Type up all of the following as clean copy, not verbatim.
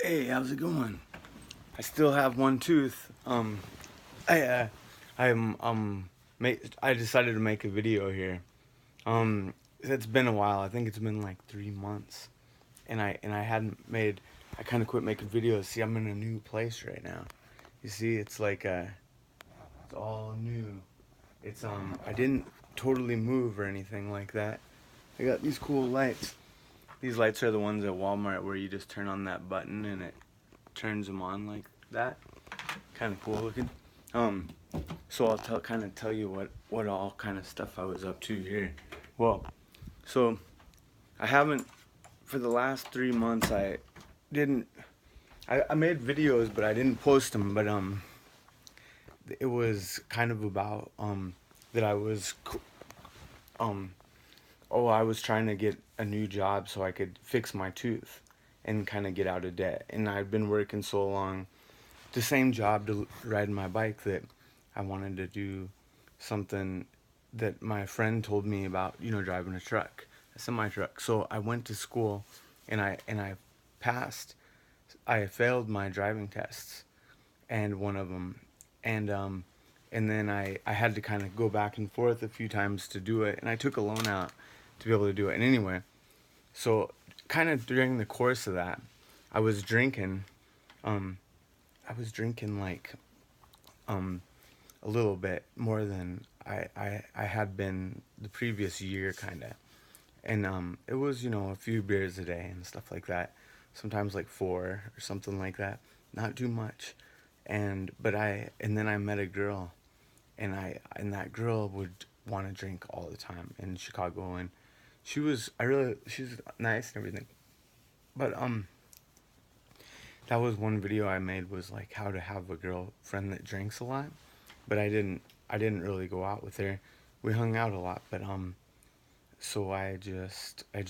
Hey, how's it going? I still have one tooth. I I'm I decided to make a video here. It's been a while. I think it's been like 3 months, and I hadn't made. I kind of quit making videos. See, I'm in a new place right now. You see, it's like it's all new. I didn't totally move or anything like that. I got these cool lights. These lights are the ones at Walmart where you just turn on that button and it turns them on like that. Kind of cool looking. Um, so I'll kind of tell you what all kind of stuff I was up to here. Well, so I haven't for the last 3 months. Didn't. I made videos, but I didn't post them. But it was kind of about that I was um I was trying to get a new job so I could fix my tooth and kind of get out of debt. And I'd been working so long the same job to ride my bike that I wanted to do something that my friend told me about, driving a truck, a semi truck. So I went to school and I passed. I failed my driving tests and one of them, and then I had to kind of go back and forth a few times to do it, and I took a loan out to be able to do it. And anyway, so kind of during the course of that, I was drinking. Um, I was drinking like um, a little bit more than I had been the previous year, kind of. And it was, a few beers a day and stuff like that. Sometimes like four or something like that. Not too much. And then I met a girl, and that girl would want to drink all the time in Chicago, and she was nice and everything. But that was one video I made, was like how to have a girlfriend that drinks a lot. But I didn't really go out with her. We hung out a lot, but so I just I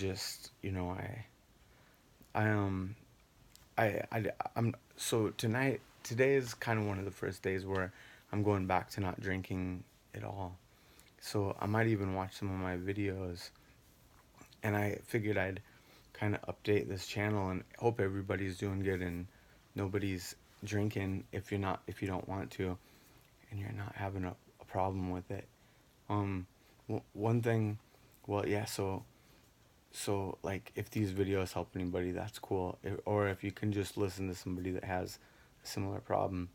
I'm so today is kind of one of the first days where I'm going back to not drinking at all. So I might even watch some of my videos, and I figured I'd kind of update this channel and hope everybody's doing good and nobody's drinking if you don't want to, and you're not having a problem with it. Um, one thing, well, yeah, so like if these videos help anybody, that's cool. Or if you can just listen to somebody that has a similar problem.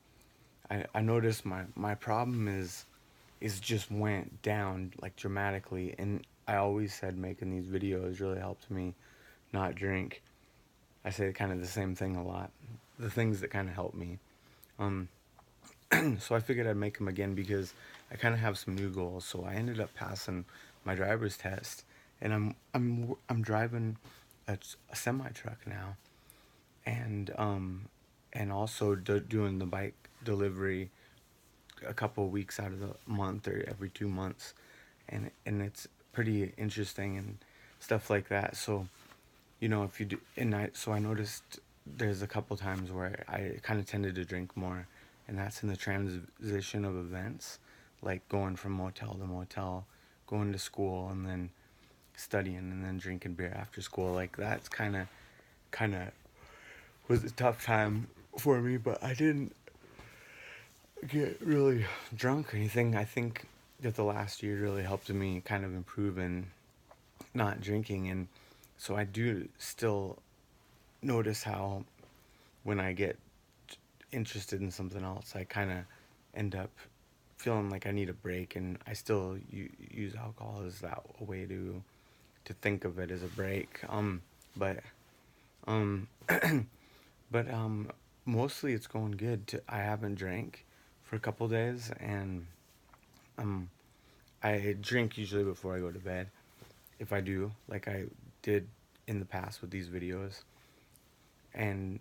I noticed my problem is just went down like dramatically, and I always said making these videos really helped me not drink. I say kind of the same thing a lot. The things that kind of help me. Um, so I figured I'd make them again because I kind of have some new goals. So I ended up passing my driver's test, and I'm driving a semi truck now, and also doing the bike delivery a couple of weeks out of the month or every 2 months, and it's pretty interesting and stuff like that. So if you do, so I noticed there's a couple times where I kind of tended to drink more, and that's in the transition of events, like going from motel to motel, going to school, and then studying, and then drinking beer after school. Like that's kind of was a tough time for me, but I didn't get really drunk or anything. I think that the last year really helped me kind of improve in not drinking, and so I do still notice how when I get interested in something else, I kind of end up feeling like I need a break, and I still use alcohol as that a way to think of it as a break. But um, but mostly it's going good. I haven't drank for a couple days, and um, I drink usually before I go to bed. If I do, like I did in the past with these videos, and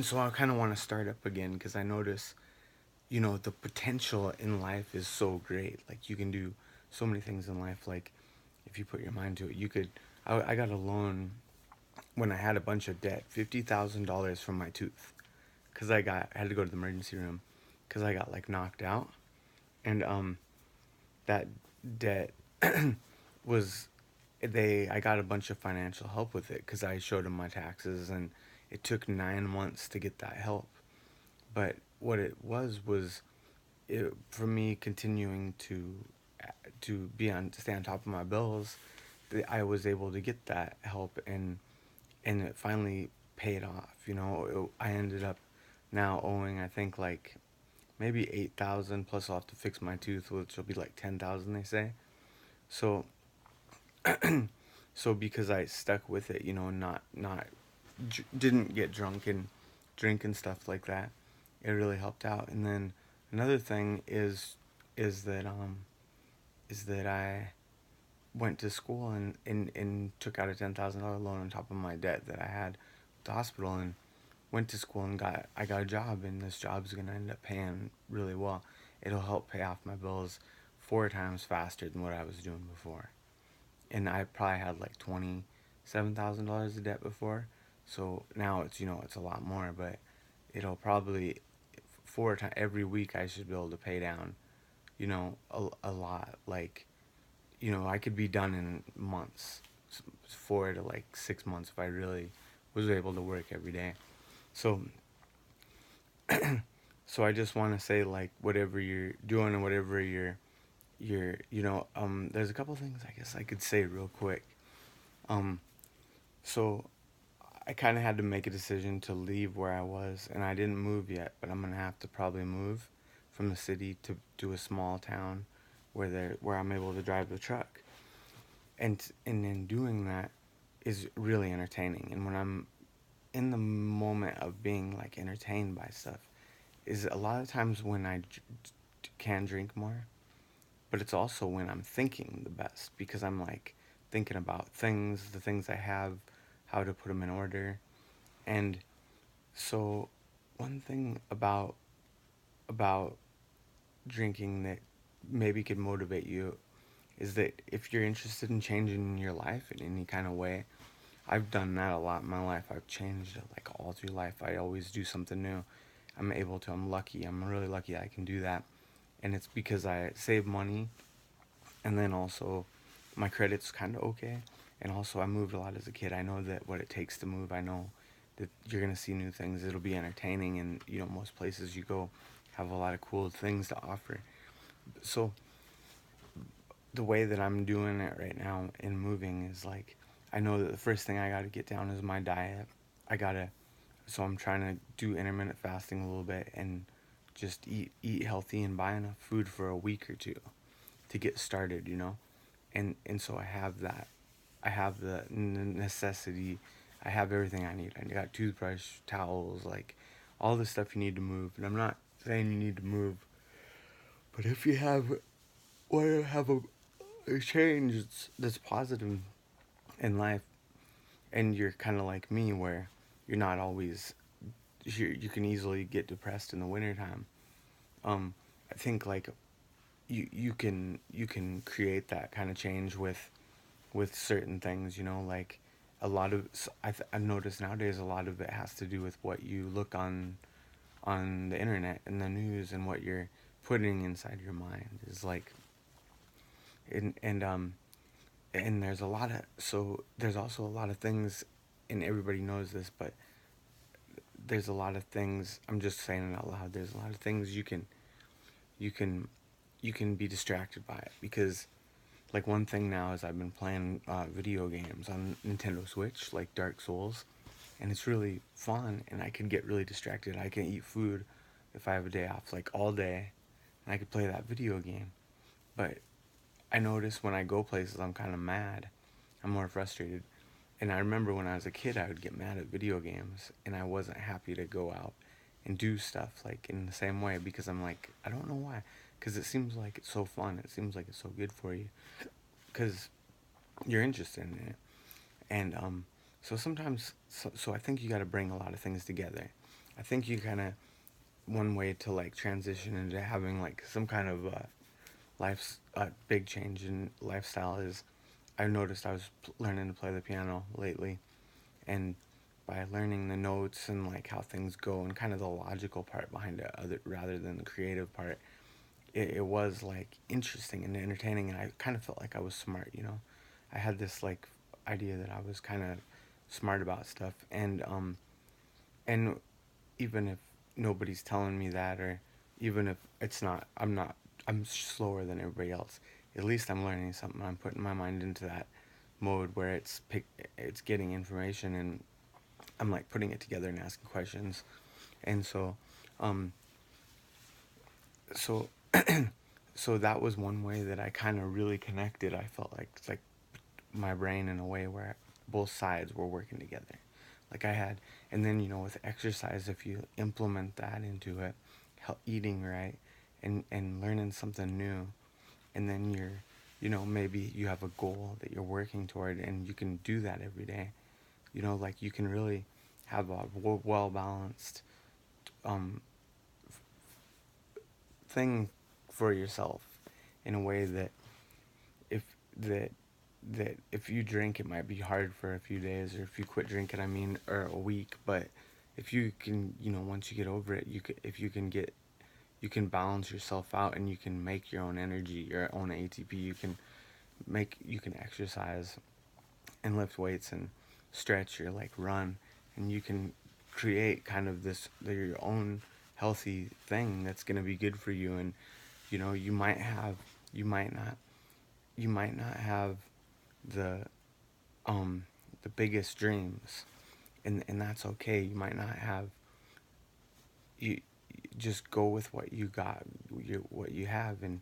so I kind of want to start up again because I notice, the potential in life is so great. Like you can do so many things in life. Like if you put your mind to it, you could. I got a loan when I had a bunch of debt, $50,000 from my tooth, because I had to go to the emergency room because I got like knocked out, and that debt was I got a bunch of financial help with it because I showed them my taxes, and it took 9 months to get that help. But what it was it, for me continuing to be on to stay on top of my bills, I was able to get that help, and it finally paid off. I ended up now owing, I think, like maybe 8,000, plus I'll have to fix my tooth, which will be like 10,000, they say. So so because I stuck with it, not didn't get drunk and drink and stuff like that, it really helped out. And then another thing is that is that I went to school and took out a $10,000 loan on top of my debt that I had with the hospital, and went to school and I got a job, and this job's gonna end up paying really well. It'll help pay off my bills 4 times faster than what I was doing before. And I probably had like $27,000 of debt before, so now it's a lot more, but it'll probably 4 times every week I should be able to pay down, a lot. Like, I could be done in months, 4 to like 6 months if I really was able to work every day. So, so I just want to say, like, whatever you're doing and whatever there's a couple things I guess I could say real quick. Um, so I kind of had to make a decision to leave where I was, and I didn't move yet, but I'm gonna have to probably move from the city to a small town where I'm able to drive the truck, and in doing that is really entertaining. And when I'm in the moment of being like entertained by stuff, is a lot of times when can drink more, but it's also when I'm thinking the best, because I'm like thinking about the things I have, how to put them in order. And so one thing about drinking that maybe could motivate you is that if you're interested in changing your life in any kind of way, I've done that a lot in my life. I've changed like all through life. I always do something new. I'm lucky. I'm really lucky I can do that. And it's because I save money, and then also my credit's kind of okay. And also I moved a lot as a kid. I know that what it takes to move. I know that you're going to see new things. It'll be entertaining, and most places you go have a lot of cool things to offer. So the way that I'm doing it right now in moving is like, I know that the first thing I got to get down is my diet. I gotta, so I'm trying to do intermittent fasting a little bit, and just eat healthy and buy enough food for a week or two to get started. And so I have that. I have the necessity. I have everything I need. I got toothbrush, towels, like all the stuff you need to move. And I'm not saying you need to move, but if you want to have a change that's positive in life, and you're kind of like me, where you're not always, you can easily get depressed in the wintertime. I think like you can create that kind of change with certain things. Like a lot of I've noticed nowadays a lot of it has to do with what you look on the internet and the news, and what you're putting inside your mind is like, and and there's also a lot of things, and everybody knows this, but there's a lot of things, I'm just saying it out loud, there's a lot of things you can you can be distracted by it, because like one thing now is I've been playing video games on Nintendo Switch, like Dark Souls, and it's really fun, and I can get really distracted. I can eat food if I have a day off, like all day, and I could play that video game. But I notice when I go places, I'm kind of mad. I'm more frustrated. And I remember when I was a kid, I would get mad at video games, and I wasn't happy to go out and do stuff like in the same way, because I'm like, I don't know why. Because it seems like it's so fun. It seems like it's so good for you, because you're interested in it. And so sometimes, so I think you got to bring a lot of things together. I think you kind of, one way to like transition into having like some kind of life's big change in lifestyle is, I noticed I was learning to play the piano lately, and by learning the notes and like how things go and kind of the logical part behind it, rather than the creative part, it was like interesting and entertaining, and I kind of felt like I was smart. I had this like idea that I was kind of smart about stuff, and and even if nobody's telling me that, or even if it's not, I'm slower than everybody else. At least I'm learning something. I'm putting my mind into that mode where it's getting information, and I'm like putting it together and asking questions. And um, so, so that was one way that I kind of really connected. I felt like it's like my brain in a way where both sides were working together. Like I had, and then with exercise, if you implement that into it, eating right, and learning something new, and then maybe you have a goal that you're working toward, and you can do that every day. Like you can really have a well balanced um, thing for yourself in a way that if that if you drink, it might be hard for a few days, or if you quit drinking, I mean, or a week. But if you can, once you get over it, if you can you can balance yourself out, and you can make your own energy, your own ATP. You can exercise and lift weights and stretch, or like run, and you can create kind of your own healthy thing that's going to be good for you. And you might have, you might not, you might not have the um the biggest dreams, and that's okay. You might not have, you just go with what you got, what you have, and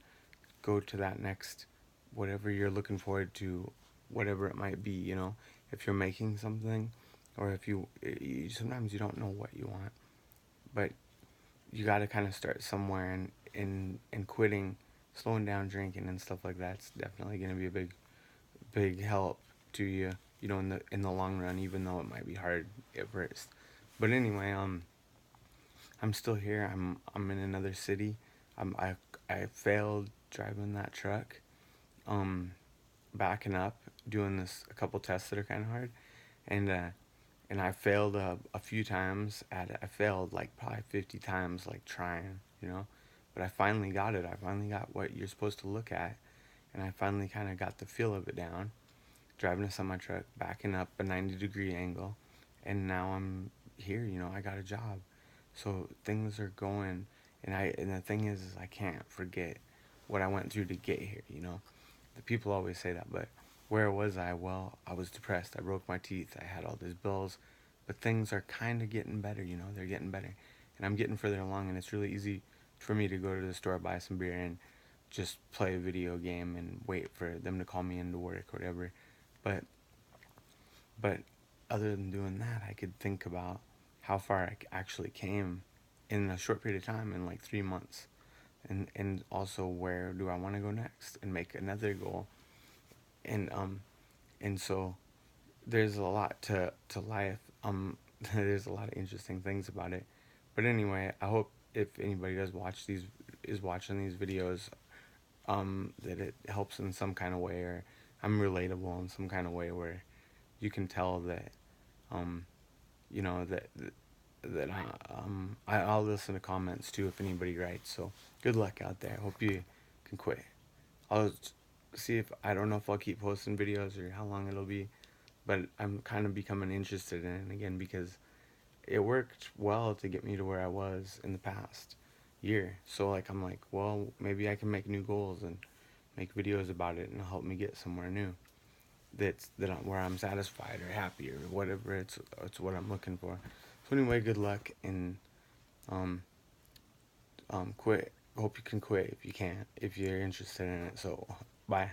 go to that next, whatever you're looking forward to, whatever it might be. If you're making something, or if sometimes you don't know what you want, but you got to kind of start somewhere. And in quitting, slowing down drinking and stuff like that's definitely going to be a big help to you, in the long run, even though it might be hard at first. But anyway, I'm still here. I'm in another city. I failed driving that truck, um, backing up, doing a couple tests that are kind of hard, and I failed a few times at it. I failed like probably 50 times, like trying, but I finally got it. I finally got what you're supposed to look at, and I finally kind of got the feel of it down. Driving a semi truck, backing up a 90-degree angle, and now I'm here. I got a job, so things are going. And the thing is I can't forget what I went through to get here. The people always say that, but where was I? Well, I was depressed. I broke my teeth. I had all these bills, but things are kind of getting better. They're getting better, and I'm getting further along. And it's really easy for me to go to the store, buy some beer, and just play a video game and wait for them to call me into work or whatever. But but other than doing that, I could think about how far I actually came in a short period of time, in like 3 months, and also where do I want to go next, and make another goal. And um and so there's a lot to life. There's a lot of interesting things about it. But anyway, I hope if anybody does watch these is watching these videos, that it helps in some kind of way, or I'm relatable in some kind of way, where you can tell that, um, I'll listen to comments too if anybody writes. So good luck out there. Hope you can quit. I'll see if I don't know if I'll keep posting videos or how long it'll be, but I'm kind of becoming interested in it again, because it worked well to get me to where I was in the past year. So like I'm like, well, maybe I can make new goals and make videos about it, and help me get somewhere new. Where I'm satisfied or happy or whatever. It's what I'm looking for. So anyway, good luck, and um quit. Hope you can quit if you can, if you're interested in it. So bye.